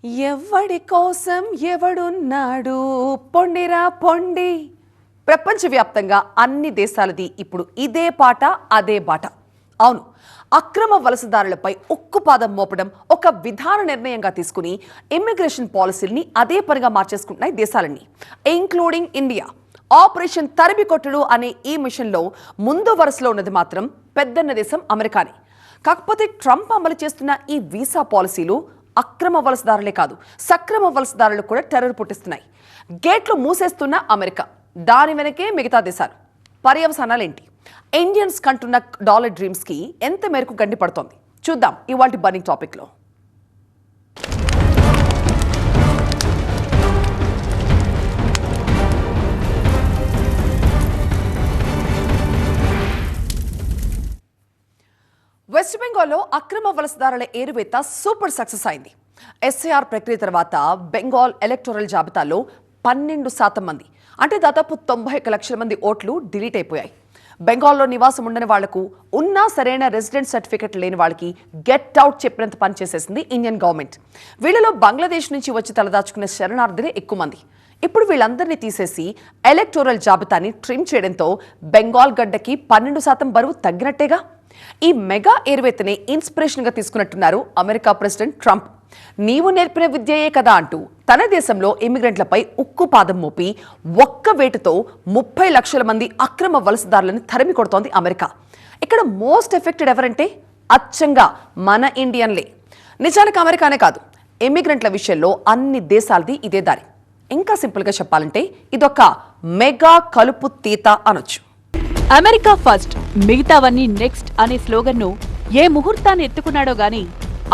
ఎవడి కోసం ఎవడున్నాడు పొండిరా పొండి. ప్రపంచవ్యాప్తంగా అన్ని దేశాలది ఇప్పుడు ఇదే పాట అదే బాట. అవును, అక్రమ వలసదారులపై ఉక్కుపాదం మోపడం ఒక విధాన నిర్ణయంగా తీసుకుని ఇమ్మిగ్రేషన్ పాలసీల్ని అదే పనిగా మార్చేసుకుంటున్నాయి దేశాలన్నీ, ఇంక్లూడింగ్ ఇండియా. ఆపరేషన్ తరిమికొట్టుడు అనే ఈ మిషన్లో ముందు వరుసలో ఉన్నది మాత్రం పెద్దన్న దేశం అమెరికానే. కాకపోతే ట్రంప్ అమలు చేస్తున్న ఈ వీసా పాలసీలు అక్రమ వలసదారులే కాదు, సక్రమ వలసదారులు కూడా టెర్రర్ పుట్టిస్తున్నాయి. గేట్లు మూసేస్తున్న అమెరికా, దాని వెనకే మిగతా దేశాలు. పర్యవసానాలేంటి? ఇండియన్స్ కంటున్న డాలర్ డ్రీమ్స్ కి ఎంత మేరకు గండి పడుతోంది చూద్దాం ఇవాల్టి బర్నింగ్ టాపిక్ లో. వెస్ట్ బెంగాల్లో అక్రమ వలసదారుల ఏరువేత సూపర్ సక్సెస్ అయింది. ఎస్ఐఆర్ ప్రక్రియ తర్వాత బెంగాల్ ఎలక్టోరల్ జాబితాలో 12% మంది, అంటే దాదాపు 91 లక్షల మంది ఓట్లు డిలీట్ అయిపోయాయి. బెంగాల్లో నివాసం ఉండని వాళ్లకు, ఉన్నా సరైన రెసిడెంట్ సర్టిఫికెట్ లేని వాళ్ళకి గెట్ అవుట్ చెప్పినంత పనిచేసేసింది ఇండియన్ గవర్నమెంట్. వీళ్ళలో బంగ్లాదేశ్ నుంచి వచ్చి తలదాచుకునే శరణార్థులే ఎక్కువ మంది. ఇప్పుడు వీళ్ళందరినీ తీసేసి ఎలక్టోరల్ జాబితాని ట్రిమ్ చేయడంతో బెంగాల్ గడ్డకి 12% బరువు తగ్గినట్టేగా. ఈ మెగా ఏరువేతనే ఇన్స్పిరేషన్ గా తీసుకున్నట్టున్నారు అమెరికా ప్రెసిడెంట్ ట్రంప్. నీవు నేర్పిన విద్యయే కదా అంటూ తన దేశంలో ఇమిగ్రెంట్లపై ఉక్కుపాదం మోపి ఒక్క వేటుతో 30 లక్షల మంది అక్రమ వలసదారులను తరిమి కొడుతోంది అమెరికా. ఇక్కడ మోస్ట్ ఎఫెక్టెడ్ ఎవరంటే అచ్చంగా మన ఇండియన్లే. నిజానికి అమెరికానే కాదు, ఇమిగ్రెంట్ల విషయంలో అన్ని దేశాలది ఇదే దారి. ఇంకా సింపుల్ గా చెప్పాలంటే ఇదొక మెగా కలుపు తీత అనొచ్చు. అమెరికా ఫస్ట్, మిగతావన్నీ నెక్స్ట్ అనే స్లోగన్ను ఏ ముహూర్తాన్ని ఎత్తుకున్నాడో గాని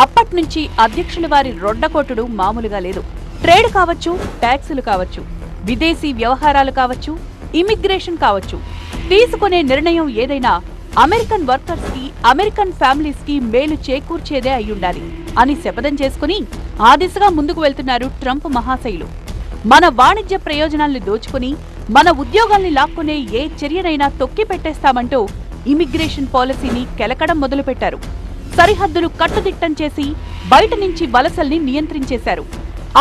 అప్పట్నుంచి అధ్యక్షుల వారి రొడ్డకొట్టుడు మామూలుగా లేదు. ట్రేడ్ కావచ్చు, ట్యాక్సులు కావచ్చు, విదేశీ వ్యవహారాలు కావచ్చు, ఇమిగ్రేషన్ కావచ్చు, తీసుకునే నిర్ణయం ఏదైనా అమెరికన్ వర్కర్స్ కి, అమెరికన్ ఫ్యామిలీస్ కి మేలు చేకూర్చేదే అయ్యుండాలి అని శపథం చేసుకుని ఆ దిశగా ముందుకు వెళ్తున్నారు ట్రంప్ మహాశయులు. మన వాణిజ్య ప్రయోజనాల్ని దోచుకుని మన ఉద్యోగాల్ని లాక్కునే ఏ చర్యనైనా తొక్కి పెట్టేస్తామంటూ ఇమిగ్రేషన్ పాలసీని కెలకడం మొదలుపెట్టారు. సరిహద్దులు కట్టుదిట్టం చేసి బయట నుంచి వలసల్ని నియంత్రించేశారు.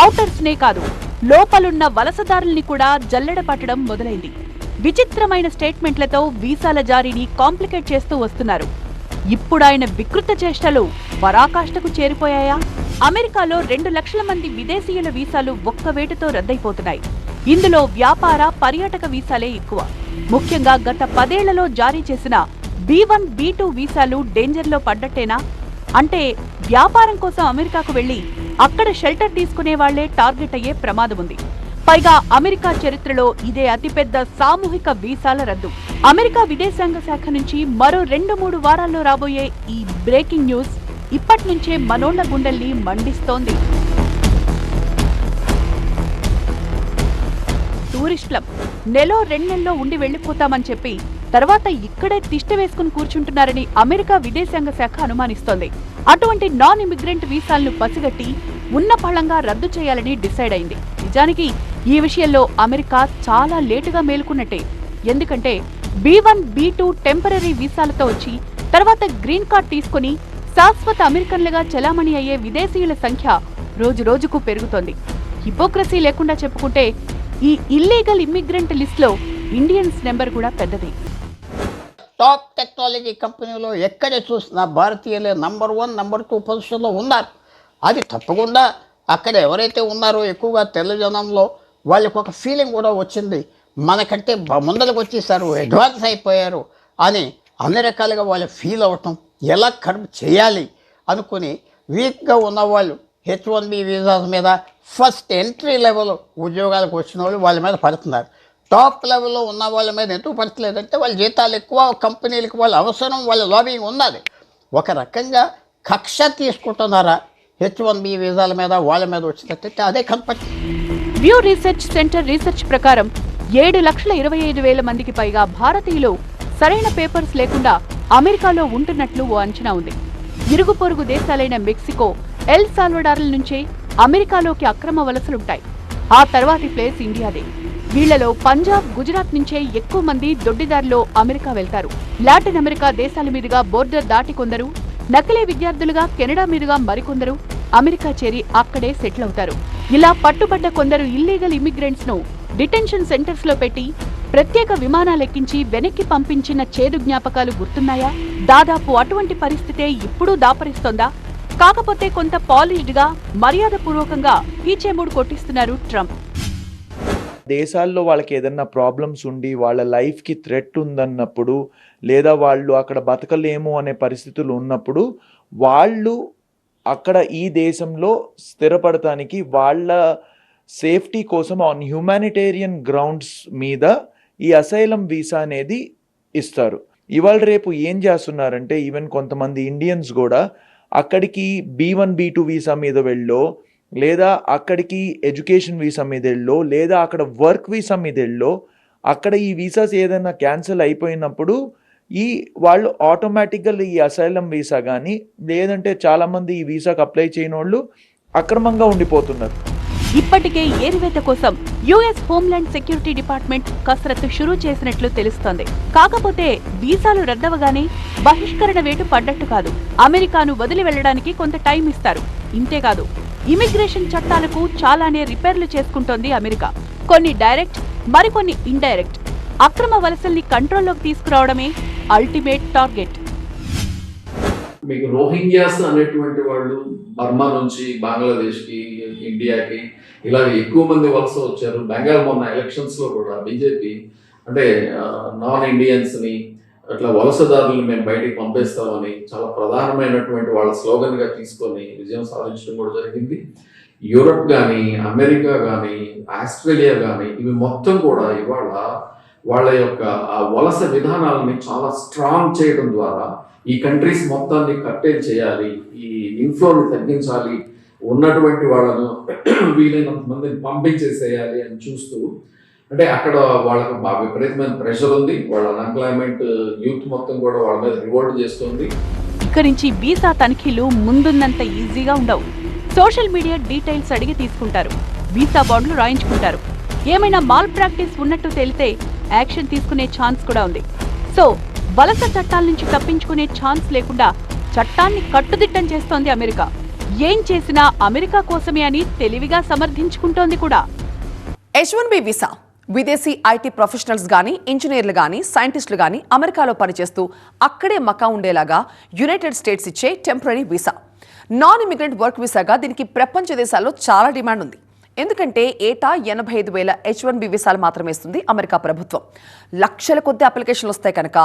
ఔటర్స్నే కాదు, లోపలున్న వలసదారుల్ని కూడా జల్లెడ పట్టడం మొదలైంది. విచిత్రమైన స్టేట్మెంట్లతో వీసాల జారీని కాంప్లికేట్ చేస్తూ వస్తున్నారు. ఇప్పుడాయన వికృత చేష్టలు పరాకాష్ఠకు చేరిపోయాయా? అమెరికాలో 2 లక్షల మంది విదేశీయుల వీసాలు ఒక్క వేటుతో రద్దయిపోతున్నాయి. ఇందులో వ్యాపార, పర్యాటక వీసాలే ఎక్కువ. ముఖ్యంగా గత 10 ఏళ్లలో జారీ చేసిన B1, B2 వీసాలు డేంజర్లో పడ్డట్టేనా? అంటే వ్యాపారం కోసం అమెరికాకు వెళ్లి అక్కడ షెల్టర్ తీసుకునే వాళ్లే టార్గెట్ అయ్యే ప్రమాదం ఉంది. పైగా అమెరికా చరిత్రలో ఇదే అతిపెద్ద సామూహిక వీసాల రద్దు. అమెరికా విదేశాంగ శాఖ నుంచి మరో 2-3 వారాల్లో రాబోయే ఈ బ్రేకింగ్ న్యూస్ ఇప్పట్నుంచే మనోళ్ల గుండెల్ని మండిస్తోంది. టూరిస్టులం నెలో 2 నెలల్లో ఉండి వెళ్లిపోతామని చెప్పి తర్వాత ఇక్కడే తిష్ట వేసుకుని కూర్చుంటున్నారని అమెరికా విదేశాంగ శాఖ అనుమానిస్తోంది. అటువంటి నాన్ ఇమిగ్రెంట్ వీసాలను పసిగట్టి ఉన్న పళంగా రద్దు చేయాలని డిసైడ్ అయింది. నిజానికి ఈ విషయంలో అమెరికా చాలా లేటుగా మేలుకున్నట్టే. ఎందుకంటే B1, B2 టెంపరరీ వీసాలతో వచ్చి తర్వాత గ్రీన్ కార్డ్ తీసుకుని శాశ్వత అమెరికన్లుగా చెలామణి అయ్యే విదేశీయుల సంఖ్య రోజురోజుకు పెరుగుతోంది. హిపోక్రసీ లేకుండా చెప్పుకుంటే ఈ ఇల్లీగల్ ఇమ్మిగ్రెంట్ లిస్ట్లో ఇండియన్స్ నెంబర్ కూడా పెద్దది. టాప్ టెక్నాలజీ కంపెనీలో ఎక్కడ చూసినా భారతీయులే నంబర్ 1, నంబర్ 2 పొజిషన్లో ఉన్నారు. అది తప్పకుండా అక్కడ ఎవరైతే ఉన్నారో ఎక్కువగా తెల్లజనంలో వాళ్ళకి ఒక ఫీలింగ్ కూడా వచ్చింది, మనకంటే ముందరకు వచ్చేసారు, అడ్వాన్స్ అయిపోయారు అని అన్ని రకాలుగా వాళ్ళు ఫీల్ అవటం, ఎలా కర్మ్ చేయాలి అనుకుని వీక్గా ఉన్నవాళ్ళు H1B వీసాస్ మీద ఫస్ట్ ఎంట్రీ లెవెల్ ఉద్యోగాలకు వచ్చిన వాళ్ళు వాళ్ళ మీద పడుతున్నారు. టాప్ లెవెల్లో ఉన్న వాళ్ళ మీద ఎందుకు పడట్లేదంటే వాళ్ళ జీతాలు ఎక్కువ, కంపెనీలకు వాళ్ళ అవసరం, వాళ్ళ లాబింగ్ ఉన్నది. ఒక రకంగా కక్ష తీసుకుంటున్నారా H1B వీసాల మీద, వాళ్ళ మీద వచ్చినట్టు అదే company. View research centre research ప్రకారం 7,25,000 మందికి పైగా భారతీయులు సరైన పేపర్స్ లేకుండా అమెరికాలో ఉంటున్నట్లు ఓ అంచనా ఉంది. ఇరుగు పొరుగు దేశాలైన మెక్సికో, ఎల్ సాల్వడార్ల నుంచే అమెరికాలోకి అక్రమ వలసలుంటాయి. ఆ తర్వాతి ప్లేస్ ఇండియాదే. వీళ్లలో పంజాబ్, గుజరాత్ నుంచే ఎక్కువ మంది దొడ్డిదారిలో అమెరికా వెళ్తారు. లాటిన్ అమెరికా దేశాల మీదుగా బోర్డర్ దాటి కొందరు, నకిలీ విద్యార్థులుగా కెనడా మీదుగా మరికొందరు, అమెరికా చేరి అక్కడే సెటిల్ అవుతారు. ఇలా పట్టుబడ్డ కొందరు ఇల్లీగల్ ఇమిగ్రెంట్స్ ను డిటెన్షన్ సెంటర్స్ లో పెట్టి ప్రత్యేక విమానాలెక్కించి వెనక్కి పంపించిన చేదు జ్ఞాపకాలు గుర్తున్నాయా? దాదాపు అటువంటి పరిస్థితే ఇప్పుడు దాపరిస్తోందా? కాకపోతే కొంత పాలిష్డ్ గా మర్యాదపూర్వకంగా పీచేమూడు కొట్టిస్తున్నారు ట్రంప్. దేశాల్లో వాళ్ళకి ఏదన్నా ప్రాబ్లమ్స్ ఉండి వాళ్ళ లైఫ్కి థ్రెట్ ఉందన్నప్పుడు, లేదా వాళ్ళు అక్కడ బతకలేము అనే పరిస్థితులు ఉన్నప్పుడు వాళ్ళు అక్కడ ఈ దేశంలో స్థిరపడటానికి వాళ్ళ సేఫ్టీ కోసం ఆన్ హ్యూమానిటేరియన్ గ్రౌండ్స్ మీద ఈ అసైలం వీసా అనేది ఇస్తారు. ఇవాళ రేపు ఏం చేస్తున్నారంటే ఈవెన్ కొంతమంది ఇండియన్స్ కూడా అక్కడికి B1 B2 వీసా మీద వెళ్ళో, లేదా అక్కడికి ఎడ్యుకేషన్ వీసా మీద వెళ్ళో, లేదా అక్కడ వర్క్ వీసా మీద వెళ్ళో, అక్కడ ఈ వీసాస్ ఏదైనా క్యాన్సిల్ అయిపోయినప్పుడు వాళ్ళు ఆటోమేటిక్గా ఈ అసైలం వీసా కానీ, లేదంటే చాలామంది ఈ వీసాకు అప్లై చేయని వాళ్ళు అక్రమంగా ఉండిపోతున్నారు. ఇప్పటికే ఏరివేత కోసం యుఎస్ హోంల్యాండ్ సెక్యూరిటీ డిపార్ట్మెంట్ కసరత్తు షురూ చేసినట్లు తెలుస్తోంది. కాకపోతే వీసాలు రద్దవగానే బహిష్కరణ వేటు పడ్డట్టు కాదు. అమెరికాను వదిలి వెళ్లడానికి కొంత టైం ఇస్తారు. ఇంతేకాదు, ఇమిగ్రేషన్ చట్టాలకు చాలానే రిపేర్లు చేసుకుంటోంది అమెరికా. కొన్ని డైరెక్ట్, మరికొన్ని ఇండైరెక్ట్. అక్రమ వలసల్ని కంట్రోల్లోకి తీసుకురావడమే అల్టిమేట్ టార్గెట్. మీకు రోహింగ్యాస్ అనేటువంటి వాళ్ళు బర్మా నుంచి బంగ్లాదేశ్కి, ఇండియాకి ఇలా ఎక్కువ మంది వలస వచ్చారు. బెంగాల్ మొన్న ఎలక్షన్స్లో కూడా బీజేపీ అంటే నాన్ ఇండియన్స్ని అట్లా వలసదారులను మేము బయటికి పంపేస్తామని చాలా ప్రధానమైనటువంటి వాళ్ళ స్లోగన్గా తీసుకొని విజయం సాధించడం కూడా జరిగింది. యూరప్ కానీ, అమెరికా కానీ, ఆస్ట్రేలియా కానీ ఇవి మొత్తం కూడా ఇవాళ వాళ్ళ యొక్క ఆ వలస విధానాలని చాలా స్ట్రాంగ్ చేయడం ద్వారా ఈ కంట్రీస్ మొత్తాన్ని కట్టేజ్ చేయాలి, ఈ ఇన్ఫ్లోని తగ్గించాలి, ఉన్నటువంటి వాళ్ళను వీలైనంత మందిని పంపించేసేయాలి అని చూస్తూ, అంటే అక్కడ వాళ్ళకు బాగా విపరీతమైన ప్రెషర్ ఉంది. వాళ్ళ అన్ఎంప్లాయ్మెంట్ యూత్ మొత్తం కూడా వాళ్ళ మీద రివోల్ట్ చేస్తుంది. ఇక్కడి నుంచి వీసా తనిఖీలు ముందున్నంత ఈజీగా ఉండవు. సోషల్ మీడియా డీటెయిల్స్ అడిగి తీసుకుంటారు, వీసా బాండ్లు రాయించుకుంటారు. ఏమైనా మాల్ ప్రాక్టీస్ ఉన్నట్టు తేలితే యాక్షన్ తీసుకునే ఛాన్స్ కూడా ఉంది. సో వలస చట్టాల నుంచి తప్పించుకునే ఛాన్స్ లేకుండా చట్టాన్ని కట్టుదిట్టం చేస్తోంది అమెరికా. ఏం చేసినా అమెరికా కోసమే అని తెలివిగా సమర్థించుకుంటోంది కూడా. H1B వీసా విదేశీ ఐటీ ప్రొఫెషనల్స్ గానీ, ఇంజనీర్లు గానీ, సైంటిస్టులు గానీ అమెరికాలో పనిచేస్తూ అక్కడే మకా ఉండేలాగా యునైటెడ్ స్టేట్స్ ఇచ్చే temporary visa. Non immigrant work వీసాగా దీనికి ప్రపంచ దేశాల్లో చాలా డిమాండ్ ఉంది. ఎందుకంటే ఏటా 85,000 H1B వీసాలు మాత్రమే ఇస్తుంది అమెరికా ప్రభుత్వం. లక్షల కొద్ది అప్లికేషన్లు వస్తాయి కనుక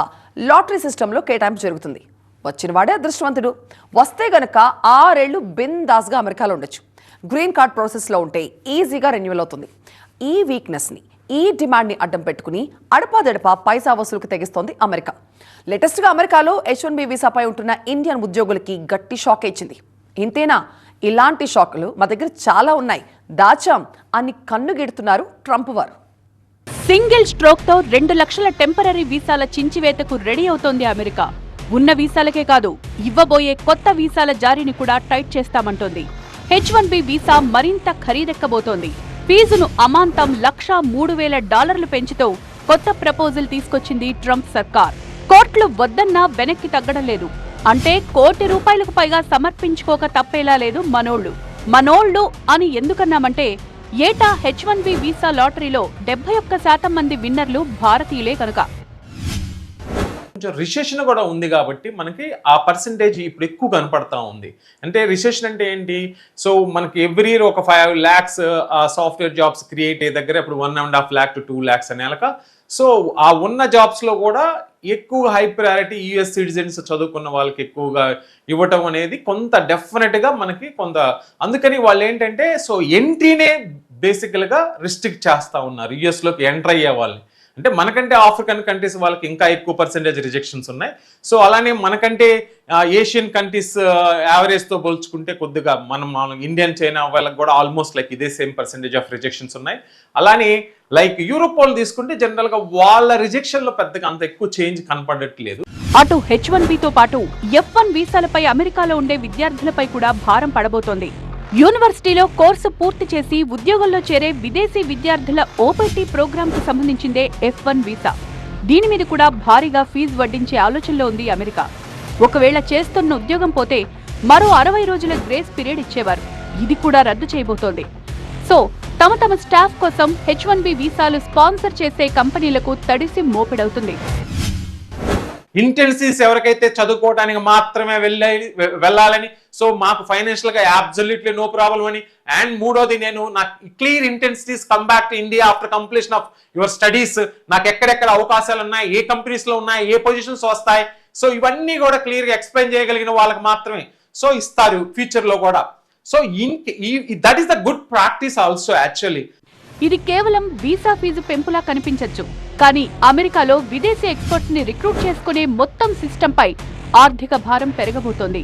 లాటరీ సిస్టంలో కేటాయింపు జరుగుతుంది. వచ్చిన వాడే అదృష్టవంతుడు. వస్తే గనక 6 ఏళ్లు బిందాస్గా అమెరికాలో ఉండొచ్చు. గ్రీన్ కార్డ్ ప్రాసెస్లో ఉంటే ఈజీగా రెన్యువల్ అవుతుంది. ఈ వీక్నెస్ని, ఈ డిమాండ్ని అడ్డం పెట్టుకుని అడపాదడపా పైసా వసూలుకు తెగిస్తోంది అమెరికా. లేటెస్ట్గా అమెరికాలో H1B వీసాపై ఉంటున్న ఇండియన్ ఉద్యోగులకి గట్టి షాక్ ఇచ్చింది. ఇంతేనా? ఇలాంటి షాకులు మా దగ్గర చాలా ఉన్నాయి, దాచాం అని కన్నుగెడుతున్నారు ట్రంప్ వారు. సింగిల్ స్ట్రోక్ తో 2 లక్షల టెంపరరీ వీసాల చించివేతకు రెడీ అవుతోంది అమెరికా. ఉన్న వీసాలకే కాదు, ఇవ్వబోయే కొత్త వీసాల జారీని కూడా టైట్ చేస్తామంటోంది. H1B వీసా మరింత ఖరీదెక్కబోతోంది. ఫీజును అమాంతం $103,000 పెంచుతూ కొత్త ప్రపోజల్ తీసుకొచ్చింది ట్రంప్ సర్కార్. కోట్లు వద్దన్నా వెనక్కి తగ్గడం లేదు. అంటే ₹1 కోటి పైగా సమర్పించుకోక తప్పేలా లేదు మనోళ్ళు అని ఎందుకన్నామంటే ఏటా H1B వీసా లాటరీలో 71% మంది విన్నర్లు భారతీయులే కనుక. కొంచెం రిసెషన్ కూడా ఉంది కాబట్టి మనకి ఆ పర్సంటేజ్ ఇప్పుడు ఎక్కువ కనపడతా ఉంది. అంటే రిసెషన్ అంటే ఏంటి? సో మనకి ఎవ్రీ ఇయర్ ఒక 5 lakhs సాఫ్ట్వేర్ జాబ్స్ క్రియేట్ అయ్యే దగ్గర ఇప్పుడు 1.5 lakh to 2 lakhs అనేలాక. సో ఆ ఉన్న జాబ్స్లో కూడా ఎక్కువ హై ప్రయారిటీ యూఎస్ సిటిజన్స్ చదువుకున్న వాళ్ళకి ఎక్కువగా ఇవ్వటం అనేది కొంత డెఫినెట్గా మనకి కొంత, అందుకని వాళ్ళు ఏంటంటే సో ఎంట్రీనే బేసికల్గా రిస్ట్రిక్ట్ చేస్తూ ఉన్నారు యూఎస్లోకి ఎంటర్ అయ్యే వాళ్ళని. అంటే మనకంటే ఆఫ్రికన్ కంట్రీస్ వాళ్ళకి ఇంకా ఎక్కువ పర్సెంటేజ్ రిజెక్షన్స్ ఉన్నాయి. సో అలానే మనకంటే ఏషియన్ కంట్రీస్ యావరేజ్తో పోల్చుకుంటే కొద్దిగా మనం ఇండియన్, చైనా వాళ్ళకి కూడా ఆల్మోస్ట్ లైక్ ఇదే సేమ్ పర్సెంటేజ్ ఆఫ్ రిజెక్షన్స్ ఉన్నాయి. అలానే లైక్ యూరోప్ వాళ్ళు తీసుకుంటే జనరల్గా వాళ్ళ రిజెక్షన్లో పెద్దగా అంత ఎక్కువ చేంజ్ కనపడట్లేదు. అటు H1Bతో పాటు F1 వీసాలపై అమెరికాలో ఉండే విద్యార్థులపై కూడా భారం పడబోతోంది. యూనివర్సిటీలో కోర్సు పూర్తి చేసి ఉద్యోగంలో చేరే విదేశీ విద్యార్థుల OPT ప్రోగ్రాంకు సంబంధించిందే F1 వీసా. దీని మీద కూడా భారీగా ఫీజు వడ్డించే ఆలోచనలో ఉంది అమెరికా. ఒకవేళ చేస్తున్న ఉద్యోగం పోతే మరో 60 రోజుల గ్రేస్ పీరియడ్ ఇచ్చేవారు. ఇది కూడా రద్దు చేయబోతోంది. సో తమ స్టాఫ్ కోసం H1B వీసాలు స్పాన్సర్ చేసే కంపెనీలకు తడిసి మోపెడవుతుంది. ఇంటెన్సివ్స్ ఎవరికైతే చదువుకోవడానికి మాత్రమే వెళ్ళాలని, సో మాకు ఫైనాన్షియల్ గా అబ్సల్యూట్లీ నో ప్రాబ్లం అని, అండ్ మూడోది నేను నాకు clear intensities come back to India after completion of your studies, నాకు ఎక్కడెక్కడ అవకాశాలు ఉన్నాయి, ఏ కంపెనీస్ లో ఉన్నాయి, ఏ పొజిషన్స్ వస్తాయి, సో ఇవన్నీ కూడా క్లియర్ గా ఎక్స్ప్లెయిన్ చేయగలిగిన వాళ్ళకి మాత్రమే సో ఇస్తారు ఫ్యూచర్ లో కూడా. So that is the good practice also actually. ఇది కేవలం వీసా ఫీజు పెంపులా కనిపించొచ్చు, కానీ అమెరికాలో విదేశీ ఎక్స్పర్ట్స్ ని రిక్రూట్ చేసుకునే మొత్తం సిస్టమ్ పై ఆర్థిక భారం పెరగబోతోంది.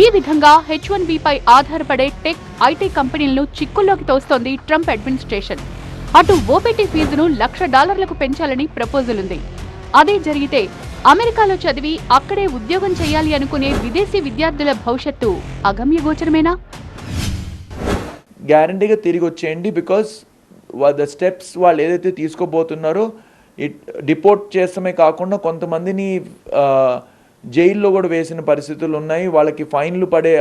ఈ విధంగా H1B పై ఆధారపడే టెక్, ఐటీ కంపెనీలను చిక్కుల్లోకి తోస్తోంది ట్రంప్ అడ్మినిస్ట్రేషన్. అటు OPT ఫీజును $1,00,000 పెంచాలని ప్రపోజల్ ఉంది. అదే జరిగితే అమెరికాలో చదివి అక్కడే ఉద్యోగం చేయాలి అనుకునే విదేశీ విద్యార్థుల భవిష్యత్తు అగమ్యగోచరమేనా? గ్యారంటీగా తిరిగి వచ్చేయండి. బికాస్ ద స్టెప్స్ వాళ్ళు ఏదైతే తీసుకోబోతున్నారో డిపోర్ట్ చేస్తమే కాకుండా కొంతమందిని జైల్లో కూడా వేసిన పరిస్థితులు ఉన్నాయి, వాళ్ళకి ఫైన్లు పడే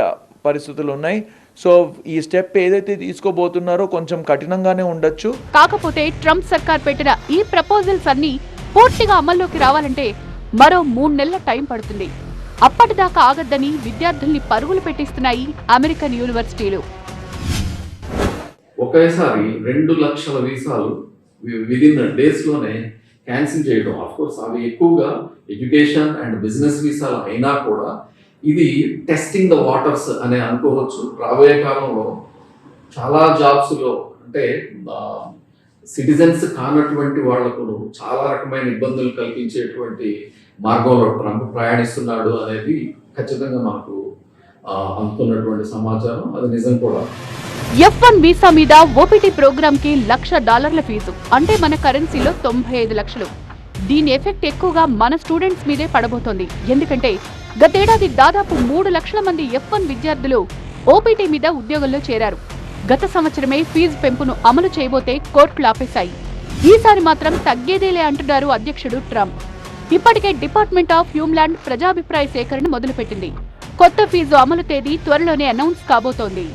పరిస్థితులు ఉన్నాయి. సో ఈ స్టెప్ ఏదైతే తీసుకోబోతున్నారో కొంచెం కఠినంగానే ఉండొచ్చు. కాకపోతే ట్రంప్ సర్కార్ పెట్టిన ఈ ప్రపోజల్స్ అన్ని పూర్తిగా అమల్లోకి రావాలంటే మరో 3 నెలల టైం పడుతుంది. అప్పటిదాకా ఆగద్దని విద్యార్థుల్ని పరుగులు పెట్టిస్తున్నాయి అమెరికన్ యూనివర్సిటీలు. ఒకేసారి 2 లక్షల వీసాలు విదిన్ డేస్ లోనే క్యాన్సిల్ చేయడం, ఆఫ్ కోర్స్ అవి ఎక్కువగా ఎడ్యుకేషన్ అండ్ బిజినెస్ వీసాలు అయినా కూడా ఇది టెస్టింగ్ ద వాటర్స్ అనే అనుకోవచ్చు. రాబోయే కాలంలో చాలా జాబ్స్ లో అంటే సిటిజన్స్ కానటువంటి వాళ్లకు చాలా రకమైన ఇబ్బందులు కల్పించేటువంటి మార్గంలో ట్రంప్ ప్రయాణిస్తున్నాడు అనేది ఖచ్చితంగా మనకు అందుతున్నటువంటి సమాచారం, అది నిజం కూడా. F1 వీసా మీద OPT ప్రోగ్రామ్ కి $1,00,000 ఫీజు, అంటే మన కరెన్సీలో 95 లక్షలు. దీని ఎఫెక్ట్ ఎక్కువగా మన స్టూడెంట్స్ మీదే పడబోతోంది. ఎందుకంటే గతేడాది దాదాపు 3 లక్షల మంది F1 విద్యార్థులు OPT మీద ఉద్యోగంలో చేరారు. గత సంవత్సరమే ఫీజు పెంపును అమలు చేయబోతే కోర్టులు ఆపేశాయి. ఈసారి మాత్రం తగ్గేదేలే అంటున్నారు అధ్యక్షుడు ట్రంప్. ఇప్పటికే డిపార్ట్మెంట్ ఆఫ్ హ్యూమ్లాండ్ ప్రజాభిప్రాయ సేకరణ మొదలుపెట్టింది. కొత్త ఫీజు అమలు తేదీ త్వరలోనే అనౌన్స్ కాబోతోంది.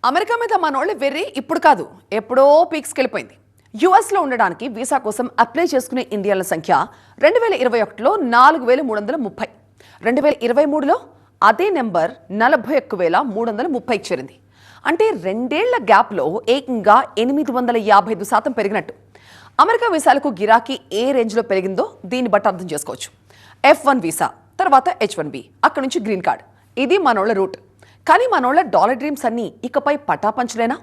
అమెరికా మీద మనోళ్ళ వెర్రి ఇప్పుడు కాదు, ఎప్పుడో పీక్స్కి వెళ్ళిపోయింది. యుఎస్లో ఉండడానికి వీసా కోసం అప్లై చేసుకునే ఇండియన్ల సంఖ్య 2021లో 4,330, 2023లో అదే నెంబర్ 41,330 చేరింది. అంటే 2 ఏళ్ల గ్యాప్లో ఏకంగా 855% పెరిగినట్టు. అమెరికా వీసాలకు గిరాకీ ఏ రేంజ్లో పెరిగిందో దీన్ని బట్టి అర్థం చేసుకోవచ్చు. F1 వీసా, తర్వాత H1B, అక్కడి నుంచి గ్రీన్ కార్డ్, ఇది మనోళ్ళ రూట్. కానీ మనోళ్ళ డాలర్ డ్రీమ్స్ అన్నీ ఇకపై పటాపంచలేనా?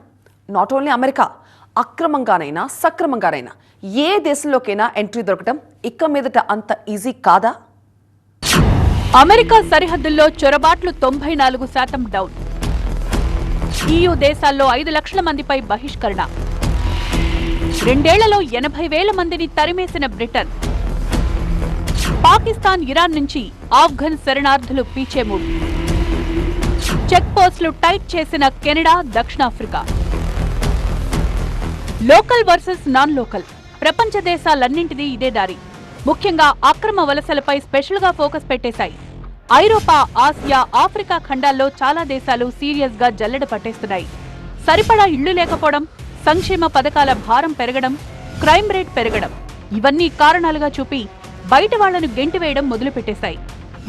నాట్ ఓన్లీ అమెరికా, అక్రమంగానైనా సక్రమంగానైనా ఏ దేశంలోకైనా ఎంట్రీ దొరకటం ఇక మీదట అంత ఈజీ కాదా? అమెరికా సరిహద్దుల్లో చొరబాట్లు 94% డౌన్. EU దేశాల్లో 5 లక్షల మందిపై బహిష్కరణ. 2 ఏళ్లలో 80,000 మందిని తరిమేసిన బ్రిటన్. పాకిస్తాన్, ఇరాన్ నుంచి ఆఫ్ఘన్ శరణార్థులు పీచేమూడు. చెక్ పోస్టులు టైట్ చేసిన కెనడా, దక్షిణాఫ్రికా. లోకల్ వర్సెస్ నాన్ లోకల్, ప్రపంచ దేశాలన్నింటినీ ఇదే దారి. ముఖ్యంగా అక్రమ వలసలపై స్పెషల్ గా ఫోకస్ పెట్టేశాయి. ఐరోపా, ఆసియా, ఆఫ్రికా ఖండాల్లో చాలా దేశాలు సీరియస్ గా జల్లెడ పట్టేస్తున్నాయి. సరిపడా ఇళ్లు లేకపోవడం, సంక్షేమ పథకాల భారం పెరగడం, క్రైమ్ రేట్ పెరగడం, ఇవన్నీ కారణాలుగా చూపి బయట వాళ్లను గెంటివేయడం మొదలుపెట్టేశాయి.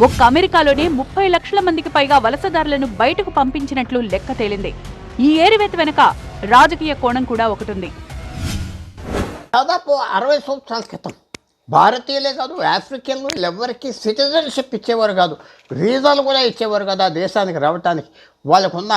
ఒక్క అమెరికాలోనే 30 లక్షల మందికి పైగా వలసదారులను బయటకు పంపించినట్లు లెక్క తేలింది. ఈ ఏరివేత వెనుక రాజకీయ కోణం కూడా ఒకటుంది. దాదాపు 60 సంవత్సరాల క్రితం భారతీయులే కాదు, ఆఫ్రికన్లు ఎవరికి సిటిజన్షిప్ ఇచ్చేవారు కాదు, వీసాలు కూడా ఇచ్చేవారు కదా దేశానికి రావటానికి. వాళ్ళకున్న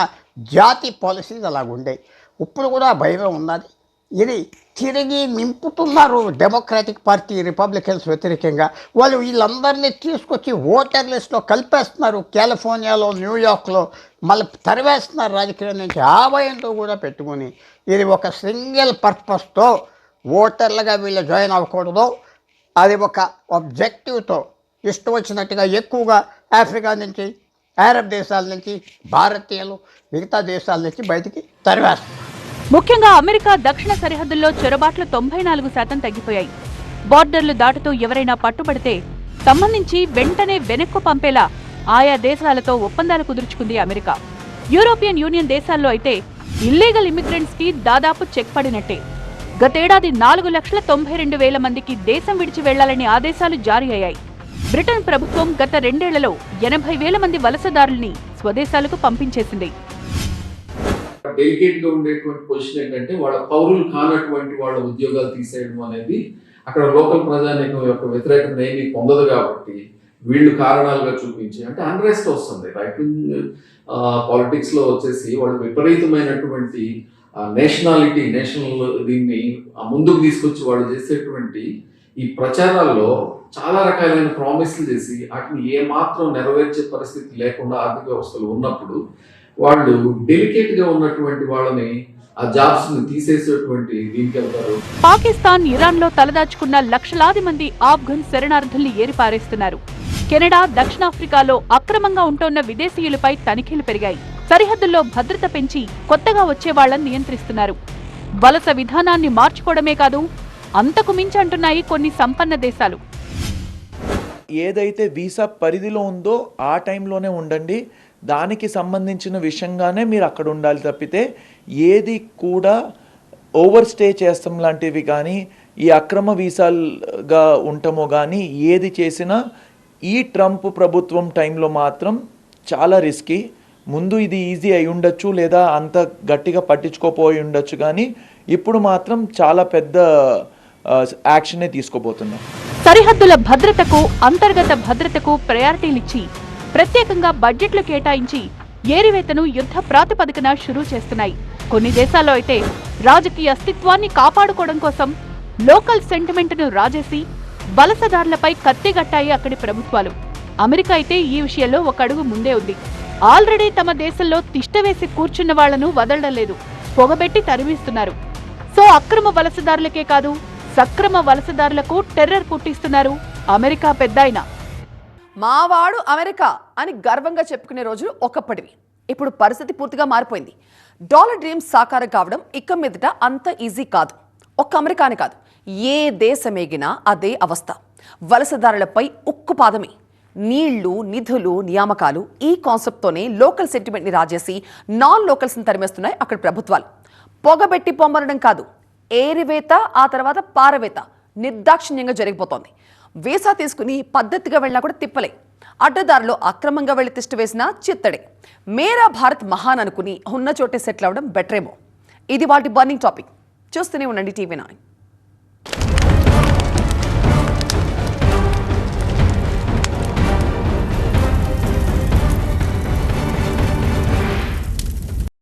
జాతి పాలసీస్ అలాగుండేవి. ఇప్పుడు కూడా భయమే ఉన్నది. ఇది తిరిగి నింపుతున్నారు డెమోక్రాటిక్ పార్టీ, రిపబ్లికన్స్ వ్యతిరేకంగా. వాళ్ళు వీళ్ళందరినీ తీసుకొచ్చి ఓటర్ లిస్ట్లో కలిపేస్తున్నారు. కాలిఫోర్నియాలో, న్యూయార్క్లో మళ్ళీ తరివేస్తున్నారు రాజకీయం నుంచి. ఆ భయంతో కూడా పెట్టుకుని ఇది ఒక సింగిల్ పర్పస్తో ఓటర్లుగా వీళ్ళు జాయిన్ అవ్వకూడదు, అది ఒక ఆబ్జెక్టివ్తో ఇష్టం వచ్చినట్టుగా ఎక్కువగా ఆఫ్రికా నుంచి, అరబ్ దేశాల నుంచి భారతీయులు మిగతా దేశాల నుంచి బయటికి తరివేస్తున్నారు. ముఖ్యంగా అమెరికా దక్షిణ సరిహద్దుల్లో చొరబాట్లు 94% తగ్గిపోయాయి. బార్డర్లు దాటుతూ ఎవరైనా పట్టుబడితే సంబంధించి వెంటనే వెనక్కు పంపేలా ఆయా దేశాలతో ఒప్పందాలు కుదుర్చుకుంది అమెరికా. యూరోపియన్ యూనియన్ దేశాల్లో అయితే ఇల్లీగల్ ఇమిగ్రెంట్స్ కి దాదాపు చెక్ పడినట్టే. గతేడాది 4,92,000 మందికి దేశం విడిచి వెళ్లాలని ఆదేశాలు జారీ అయ్యాయి. బ్రిటన్ ప్రభుత్వం గత 2 ఏళ్లలో 80,000 మంది వలసదారుల్ని స్వదేశాలకు పంపించేసింది. డెలికేట్ గా ఉండేటువంటి పొజిషన్ ఏంటంటే వాళ్ళ పౌరులు కానటువంటి వాళ్ళ ఉద్యోగాలు తీసేయడం అనేది అక్కడ లోకల్ ప్రజానీకం యొక్క వ్యతిరేకత ఏమీ పొందదు కాబట్టి వీళ్ళు కారణాలుగా చూపించి అంటే అన్రెస్ట్ వస్తుంది. రైట్ వింగ్ పాలిటిక్స్ లో వచ్చేసి వాళ్ళు విపరీతమైనటువంటి నేషనల్ దీన్ని ముందుకు తీసుకొచ్చి వాళ్ళు చేసేటువంటి ఈ ప్రచారాల్లో చాలా రకాలైన ప్రామిస్లు చేసి వాటిని ఏమాత్రం నెరవేర్చే పరిస్థితి లేకుండా ఆర్థిక వ్యవస్థలు ఉన్నప్పుడు వాళ్ళు డెలికేట్ గా ఉన్నటువంటి వాళ్ళని ఆ జాబ్స్ ని తీసేసేటువంటి దీనికి వెళ్తారు. పాకిస్తాన్, ఇరాన్ లో తలదాచుకున్న లక్షలాది మంది ఆఫ్ఘన్ శరణార్థుల్ని ఏరిపారేస్తున్నారు. కెనడా, దక్షిణాఫ్రికాలో అక్రమంగా ఉంటోన్న విదేశీయులపై తనిఖీలు పెరిగాయి. సరిహద్దుల్లో భద్రత పెంచి కొత్తగా వచ్చే వాళ్లను నియంత్రిస్తున్నారు. వలస విధానాన్ని మార్చుకోవడమే కాదు, అంతకు మించి అంటున్నాయి కొన్ని సంపన్న దేశాలు. ఏదైతే వీసా పరిధిలో ఉందో ఆ టైంలోనే ఉండండి, దానికి సంబంధించిన విషయంగానే మీరు అక్కడ ఉండాలి తప్పితే ఏది కూడా ఓవర్ స్టే చేస్తాం లాంటివి కానీ ఈ అక్రమ వీసాలుగా ఉండటమో కానీ ఏది చేసినా ఈ ట్రంప్ ప్రభుత్వం టైంలో మాత్రం చాలా రిస్కీ. ముందు ఇది ఈజీ అయి ఉండొచ్చు లేదా అంత గట్టిగా పట్టించుకోపోయి ఉండొచ్చు, కానీ ఇప్పుడు మాత్రం చాలా పెద్ద యాక్షనే తీసుకోబోతున్నాం. సరిహద్దుల భద్రతకు, అంతర్గత భద్రతకు ప్రయారిటీలిచ్చి ప్రత్యేకంగా బడ్జెట్లు కేటాయించి ఏరివేతను యుద్ధ ప్రాతిపదికన షురూ చేస్తున్నాయి. కొన్ని దేశాల్లో అయితే రాజకీయ అస్తిత్వాన్ని కాపాడుకోవడం కోసం లోకల్ సెంటిమెంట్ను రాజేసి వలసదారులపై కత్తిగట్టాయి అక్కడి ప్రభుత్వాలు. అమెరికా అయితే ఈ విషయంలో ఒక అడుగు ముందే ఉంది. ఆల్రెడీ తమ దేశంలో తిష్టవేసి కూర్చున్న వాళ్లను వదలడం లేదు, పొగబెట్టి తరిమిస్తున్నారు. సో అక్రమ వలసదారులకే కాదు, సక్రమ వలసదారులకు టెర్రర్ పుట్టిస్తున్నారు అమెరికా పెద్దాయన. మావాడు అమెరికా అని గర్వంగా చెప్పుకునే రోజులు ఒకప్పటివి. ఇప్పుడు పరిస్థితి పూర్తిగా మారిపోయింది. డాలర్ డ్రీమ్స్ సాకారం కావడం ఇక మీదట అంత ఈజీ కాదు. ఒక్క అమెరికానే కాదు, ఏ దేశమేగినా అదే అవస్థ. వలసదారులపై ఉక్కుపాదమే. నీళ్లు, నిధులు, నియామకాలు ఈ కాన్సెప్ట్తోనే లోకల్ సెంటిమెంట్ని రాజేసి నాన్ లోకల్స్ని తరిమేస్తున్నాయి అక్కడ ప్రభుత్వాలు. పొగబెట్టి పొమ్మరడం కాదు, ఏరివేత, ఆ తర్వాత పారవేత నిర్దాక్షిణ్యంగా జరిగిపోతోంది. వీసా తీసుకుని పద్ధతిగా వెళ్ళినా కూడా తిప్పలే. అడ్డదారిలో అక్రమంగా వెళ్లి తిష్ట వేసినా చిత్తడే. మేరా భారత్ మహాన్ అనుకుని ఉన్న చోటే సెటిల్ అవ్వడం బెటరేమో. ఇది వాటి బర్నింగ్ టాపిక్. చూస్తూనే ఉండండి TV9.